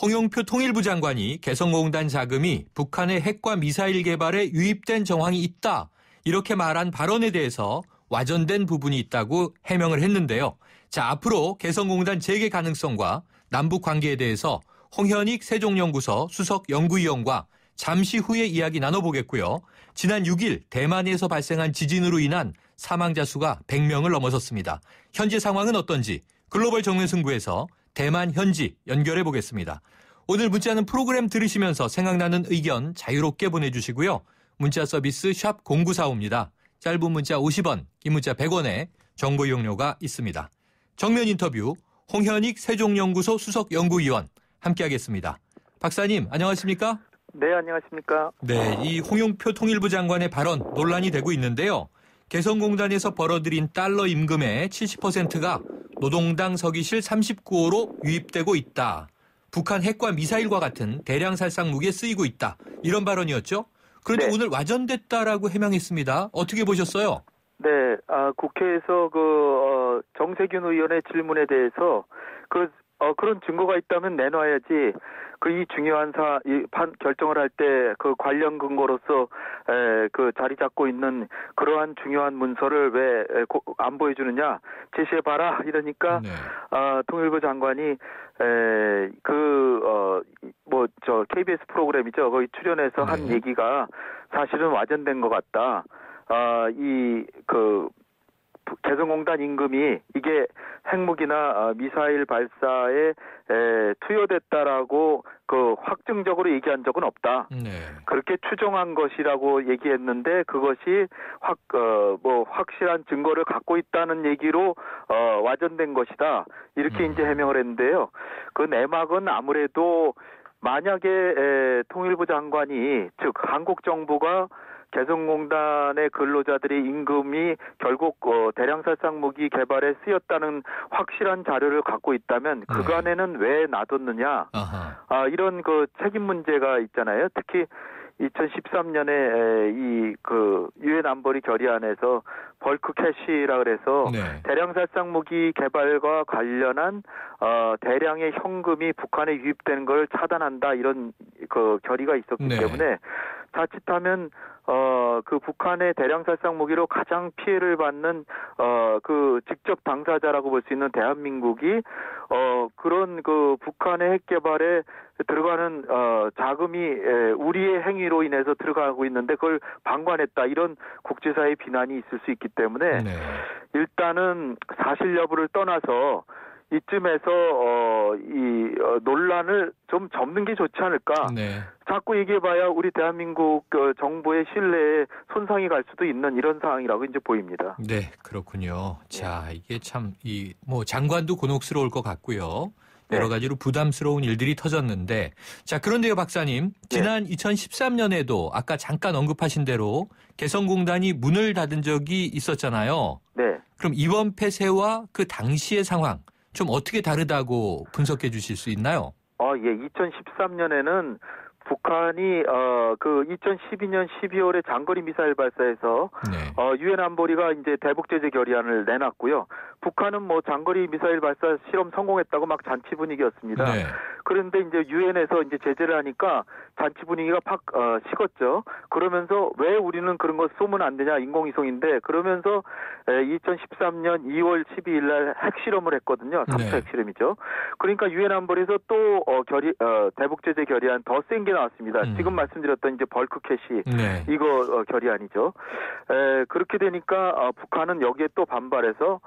홍영표 통일부 장관이 개성공단 자금이 북한의 핵과 미사일 개발에 유입된 정황이 있다. 이렇게 말한 발언에 대해서 와전된 부분이 있다고 해명을 했는데요. 자, 앞으로 개성공단 재개 가능성과 남북 관계에 대해서 홍현익 세종연구소 수석 연구위원과 잠시 후에 이야기 나눠보겠고요. 지난 6일 대만에서 발생한 지진으로 인한 사망자 수가 100명을 넘어섰습니다. 현재 상황은 어떤지 글로벌 정면 승부에서 대만 현지 연결해 보겠습니다. 오늘 문자는 프로그램 들으시면서 생각나는 의견 자유롭게 보내주시고요. 문자 서비스 샵 0945입니다. 짧은 문자 50원, 긴 문자 100원에 정보 이용료가 있습니다. 정면 인터뷰 홍현익 세종연구소 수석 연구위원 함께하겠습니다. 박사님 안녕하십니까? 네, 안녕하십니까? 네, 이 홍영표 통일부 장관의 발언 논란이 되고 있는데요. 개성공단에서 벌어들인 달러 임금의 70%가 노동당 서기실 39호로 유입되고 있다. 북한 핵과 미사일과 같은 대량 살상 무기에 쓰이고 있다. 이런 발언이었죠. 그런데 네. 오늘 와전됐다라고 해명했습니다. 어떻게 보셨어요? 네, 국회에서 정세균 의원의 질문에 대해서 그런 증거가 있다면 내놔야지. 이 중요한 결정을 할 때 그 관련 근거로서 자리 잡고 있는 그러한 중요한 문서를 왜 안 보여주느냐 제시해봐라 이러니까 네. 통일부 장관이 KBS 프로그램이죠. 거기 출연해서 한 네. 얘기가 사실은 와전된 것 같다. 개성공단 임금이 이게 핵무기나 미사일 발사에 투여됐다라고 확정적으로 얘기한 적은 없다. 네. 그렇게 추정한 것이라고 얘기했는데 그것이 확실한 증거를 갖고 있다는 얘기로 와전된 것이다. 이렇게 이제 해명을 했는데요. 그 내막은 아무래도 만약에 통일부 장관이 즉 한국 정부가 개성공단의 근로자들의 임금이 결국 대량살상 무기 개발에 쓰였다는 확실한 자료를 갖고 있다면 그간에는 왜 놔뒀느냐. 이런 책임 문제가 있잖아요. 특히 2013년에 유엔 안보리 결의안에서 벌크 캐시라 그래서 네. 대량살상 무기 개발과 관련한 대량의 현금이 북한에 유입되는 걸 차단한다 이런 결의가 있었기 네. 때문에 자칫하면 북한의 대량살상 무기로 가장 피해를 받는 직접 당사자라고 볼 수 있는 대한민국이 그런 북한의 핵 개발에 들어가는 자금이 우리의 행위로 인해서 들어가고 있는데 그걸 방관했다 이런 국제사회의 비난이 있을 수 있기 때문에 네. 일단은 사실 여부를 떠나서 이쯤에서 논란을 좀 접는 게 좋지 않을까. 네. 자꾸 얘기해봐야 우리 대한민국 정부의 신뢰에 손상이 갈 수도 있는 이런 상황이라고 이제 보입니다. 네, 그렇군요. 자, 이게 참 장관도 곤혹스러울 것 같고요. 여러 가지로 부담스러운 일들이 터졌는데, 자, 그런데요, 박사님, 지난 2013년에도 아까 잠깐 언급하신 대로 개성공단이 문을 닫은 적이 있었잖아요. 네. 그럼 이번 폐쇄와 그 당시의 상황 좀 어떻게 다르다고 분석해 주실 수 있나요? 2013년에는 북한이 2012년 12월에 장거리 미사일 발사에서 유엔 안보리가 이제 대북 제재 결의안을 내놨고요. 북한은 장거리 미사일 발사 실험 성공했다고 막 잔치 분위기였습니다. 네. 그런데 이제 유엔에서 이제 제재를 하니까 잔치 분위기가 팍 식었죠. 그러면서 왜 우리는 그런 거 쏘면 안 되냐 인공위성인데 그러면서 2013년 2월 12일 날 핵실험을 했거든요. 3차 핵실험이죠. 그러니까 유엔 안보리에서 또 대북 제재 결의안 더 센 게 나왔습니다. 지금 말씀드렸던 이제 벌크 캐시 이거 결의안이죠. 그렇게 되니까 북한은 여기에 또 반발해서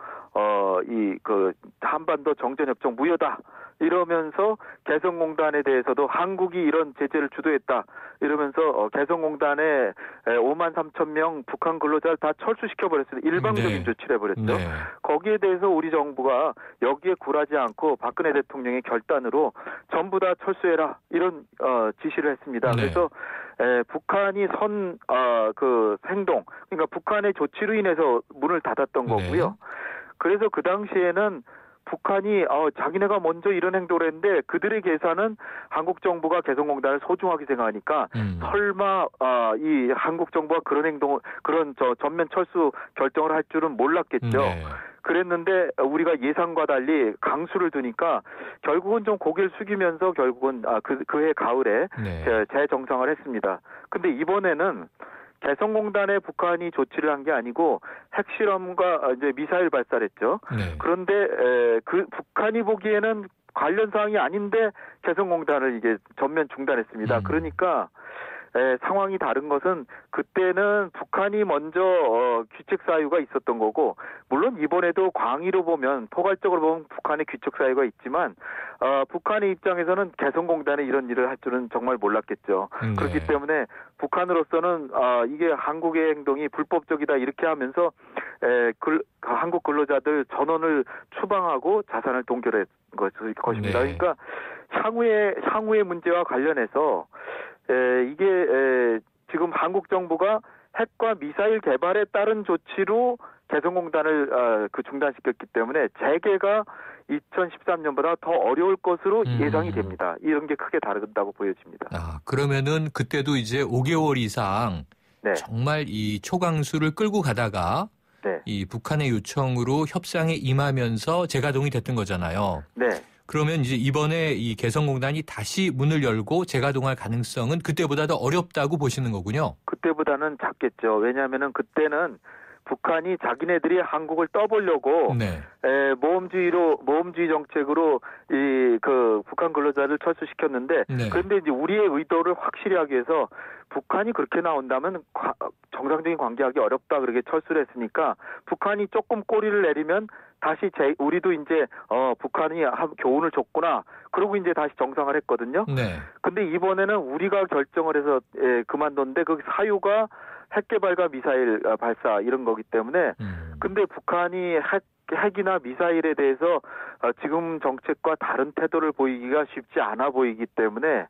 한반도 정전협정 무효다 이러면서 개성공단에 대해서도 한국이 이런 제재를 주도했다 이러면서 개성공단에 5만 3천 명 북한 근로자를 다 철수시켜버렸어요. 일방적인 조치를 해버렸죠. 거기에 대해서 우리 정부가 여기에 굴하지 않고 박근혜 대통령의 결단으로 전부 다 철수해라 이런 지시를 했습니다. 그래서 북한이 행동 그러니까 북한의 조치로 인해서 문을 닫았던 거고요. 그래서 그 당시에는 북한이 자기네가 먼저 이런 행동을 했는데 그들의 계산은 한국 정부가 개성공단을 소중하게 생각하니까 설마 이 한국 정부가 그런 전면 철수 결정을 할 줄은 몰랐겠죠. 그랬는데 우리가 예상과 달리 강수를 두니까 결국은 좀 고개를 숙이면서 결국은 그해 가을에 네. 재정상을 했습니다. 근데 이번에는 개성공단에 북한이 조치를 한 게 아니고 핵실험과 이제 미사일 발사를 했죠. 네. 그런데 그 북한이 보기에는 관련 사항이 아닌데 개성공단을 이게 전면 중단했습니다. 그러니까 상황이 다른 것은 그때는 북한이 먼저 규칙 사유가 있었던 거고, 물론 이번에도 광의로 보면 포괄적으로 보면 북한의 규칙 사유가 있지만 북한의 입장에서는 개성공단에 이런 일을 할 줄은 정말 몰랐겠죠. 네. 그렇기 때문에 북한으로서는 이게 한국의 행동이 불법적이다 이렇게 하면서 한국 근로자들 전원을 추방하고 자산을 동결한 것입니다. 네. 그러니까 향후의 문제와 관련해서 이게 지금 한국 정부가 핵과 미사일 개발에 따른 조치로 개성공단을 중단시켰기 때문에 재개가 2013년보다 더 어려울 것으로 예상이 됩니다. 이런 게 크게 다르다고 보여집니다. 그러면은 그때도 이제 5개월 이상 네. 정말 이 초강수를 끌고 가다가 네. 이 북한의 요청으로 협상에 임하면서 재가동이 됐던 거잖아요. 네. 그러면 이제 이번에 이 개성공단이 다시 문을 열고 재가동할 가능성은 그때보다 더 어렵다고 보시는 거군요. 그때보다는 작겠죠. 왜냐하면은 그때는 북한이 자기네들이 한국을 떠보려고 네. 모험주의 정책으로 북한 근로자를 철수시켰는데, 네. 그런데 이제 우리의 의도를 확실히 하기 위해서 북한이 그렇게 나온다면 정상적인 관계하기 어렵다 그렇게 철수를 했으니까 북한이 조금 꼬리를 내리면 다시 우리도 이제 북한이 교훈을 줬구나. 그러고 이제 다시 정상을 했거든요. 네. 근데 이번에는 우리가 결정을 해서 그만뒀는데 그 사유가 핵 개발과 미사일 발사 이런 거기 때문에 근데 북한이 핵이나 미사일에 대해서 지금 정책과 다른 태도를 보이기가 쉽지 않아 보이기 때문에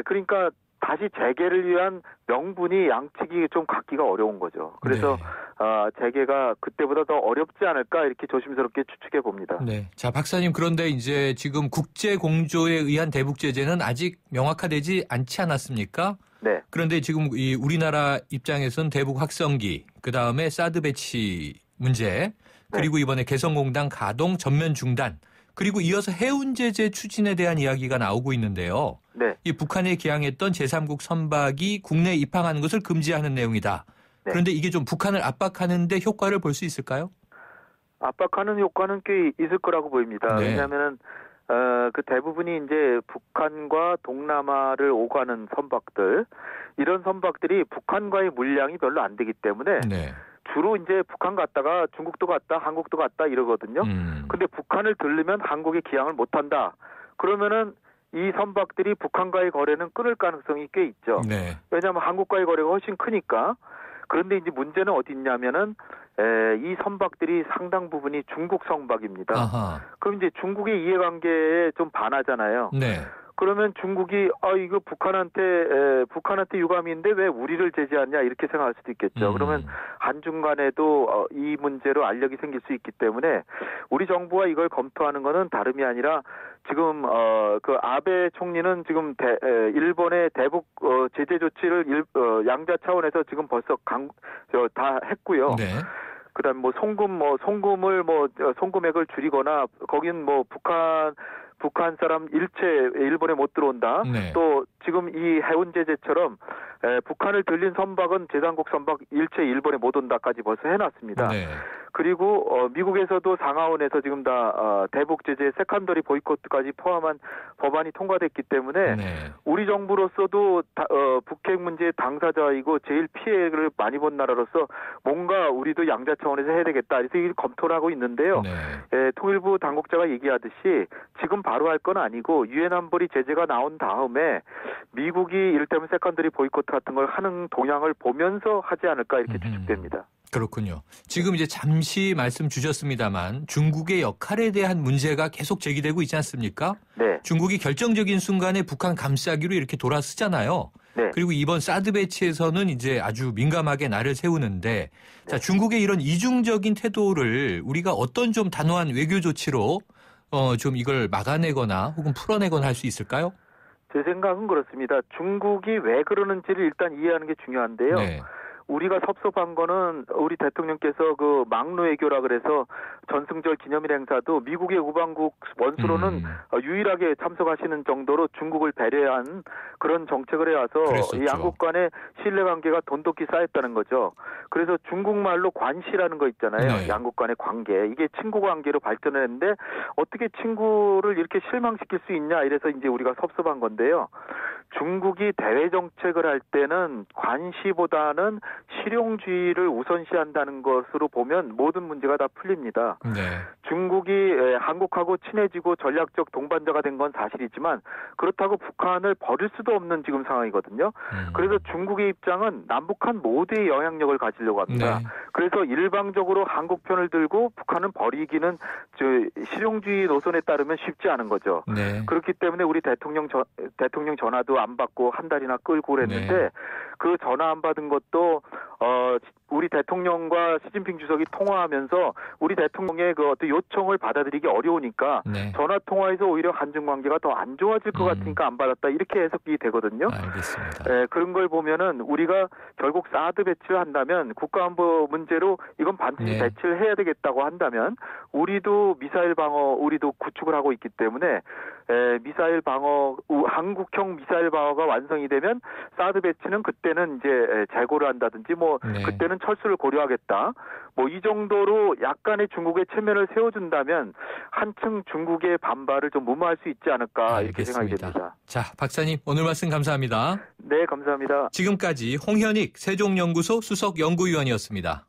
그러니까 다시 재개를 위한 명분이 양측이 좀 갖기가 어려운 거죠. 그래서 재개가 그때보다 더 어렵지 않을까 이렇게 조심스럽게 추측해 봅니다. 네. 자, 박사님, 그런데 이제 지금 국제 공조에 의한 대북 제재는 아직 명확화되지 않지 않았습니까? 네. 그런데 지금 이 우리나라 입장에서는 대북 확성기, 그다음에 사드 배치 문제, 그리고 이번에 개성공단 가동 전면 중단, 그리고 이어서 해운 제재 추진에 대한 이야기가 나오고 있는데요. 네. 이 북한에 기항했던 제3국 선박이 국내에 입항하는 것을 금지하는 내용이다. 네. 그런데 이게 좀 북한을 압박하는 데 효과를 볼 수 있을까요? 압박하는 효과는 꽤 있을 거라고 보입니다. 네. 왜냐하면은 그 대부분이 이제 북한과 동남아를 오가는 선박들, 이런 선박들이 북한과의 물량이 별로 안 되기 때문에 네. 주로 이제 북한 갔다가 중국도 갔다, 한국도 갔다 이러거든요. 근데 북한을 들르면 한국에 기항을 못 한다. 그러면은 이 선박들이 북한과의 거래는 끊을 가능성이 꽤 있죠. 네. 왜냐하면 한국과의 거래가 훨씬 크니까. 그런데 이제 문제는 어디 있냐면은 이 선박들이 상당 부분이 중국 선박입니다. 아하. 그럼 이제 중국의 이해관계에 좀 반하잖아요. 네. 그러면 중국이 이거 북한한테 유감인데 왜 우리를 제재하냐 이렇게 생각할 수도 있겠죠. 그러면 한중 간에도 이 문제로 알력이 생길 수 있기 때문에 우리 정부가 이걸 검토하는 것은 다름이 아니라 지금 그 아베 총리는 지금 일본의 대북 제재 조치를 양자 차원에서 지금 벌써 다 했고요. 네. 그다음 송금액을 줄이거나 거긴 북한 사람 일체 일본에 못 들어온다. 네. 또 지금 이 해운 제재처럼 북한을 들린 선박은 제3국 선박 일체 일본에 못 온다까지 벌써 해놨습니다. 네. 그리고 미국에서도 상하원에서 지금 다 대북 제재 세컨더리 보이콧까지 포함한 법안이 통과됐기 때문에 네. 우리 우리 정부로서도 북핵 문제의 당사자이고 제일 피해를 많이 본 나라로서 뭔가 우리도 양자 차원에서 해야 되겠다. 그래서 이 검토를 하고 있는데요. 네. 통일부 당국자가 얘기하듯이 지금 바로 할 건 아니고 유엔 안보리 제재가 나온 다음에 미국이 이를테면 세컨더리 보이콧 같은 걸 하는 동향을 보면서 하지 않을까 이렇게 추측됩니다. 그렇군요. 지금 이제 잠시 말씀 주셨습니다만 중국의 역할에 대한 문제가 계속 제기되고 있지 않습니까? 네. 중국이 결정적인 순간에 북한 감싸기로 이렇게 돌아서잖아요. 네. 그리고 이번 사드 배치에서는 이제 아주 민감하게 날을 세우는데 자, 중국의 이런 이중적인 태도를 우리가 어떤 좀 단호한 외교 조치로 좀 이걸 막아내거나 혹은 풀어내거나 할 수 있을까요? 제 생각은 그렇습니다. 중국이 왜 그러는지를 일단 이해하는 게 중요한데요. 네. 우리가 섭섭한 거는 우리 대통령께서 그 막루 외교라 그래서 전승절 기념일 행사도 미국의 우방국 원수로는 유일하게 참석하시는 정도로 중국을 배려한 그런 정책을 해와서 그랬었죠. 이 양국 간의 신뢰관계가 돈독히 쌓였다는 거죠. 그래서 중국말로 관시라는 거 있잖아요. 네. 양국 간의 관계. 이게 친구 관계로 발전을 했는데 어떻게 친구를 이렇게 실망시킬 수 있냐 이래서 이제 우리가 섭섭한 건데요. 중국이 대외 정책을 할 때는 관시보다는 실용주의를 우선시한다는 것으로 보면 모든 문제가 다 풀립니다. 네. 중국이 한국하고 친해지고 전략적 동반자가 된 건 사실이지만 그렇다고 북한을 버릴 수도 없는 지금 상황이거든요. 그래서 중국의 입장은 남북한 모두의 영향력을 가지려고 합니다. 네. 그래서 일방적으로 한국 편을 들고 북한은 버리기는 실용주의 노선에 따르면 쉽지 않은 거죠. 네. 그렇기 때문에 우리 대통령 전화도 안 받고 한 달이나 끌고 그랬는데 네. 그 전화 안 받은 것도 우리 대통령과 시진핑 주석이 통화하면서 우리 대통령의 그 어떤 요청을 받아들이기 어려우니까 네. 전화 통화에서 오히려 한중 관계가 더 안 좋아질 것 같으니까 안 받았다 이렇게 해석이 되거든요. 알겠습니다. 그런 걸 보면은 우리가 결국 사드 배치를 한다면 국가안보 문제로 이건 반드시 네. 배치를 해야 되겠다고 한다면 우리도 미사일 방어 우리도 구축을 하고 있기 때문에 미사일 방어 한국형 미사일 방어가 완성이 되면 사드 배치는 그때는 이제 재고를 한다든지 뭐 네. 그때는 철수를 고려하겠다. 뭐 이 정도로 약간의 중국의 체면을 세워준다면 한층 중국의 반발을 좀 무마할 수 있지 않을까 이렇게 생각이 됩니다. 자, 박사님 오늘 말씀 감사합니다. 네, 감사합니다. 지금까지 홍현익 세종연구소 수석연구위원이었습니다.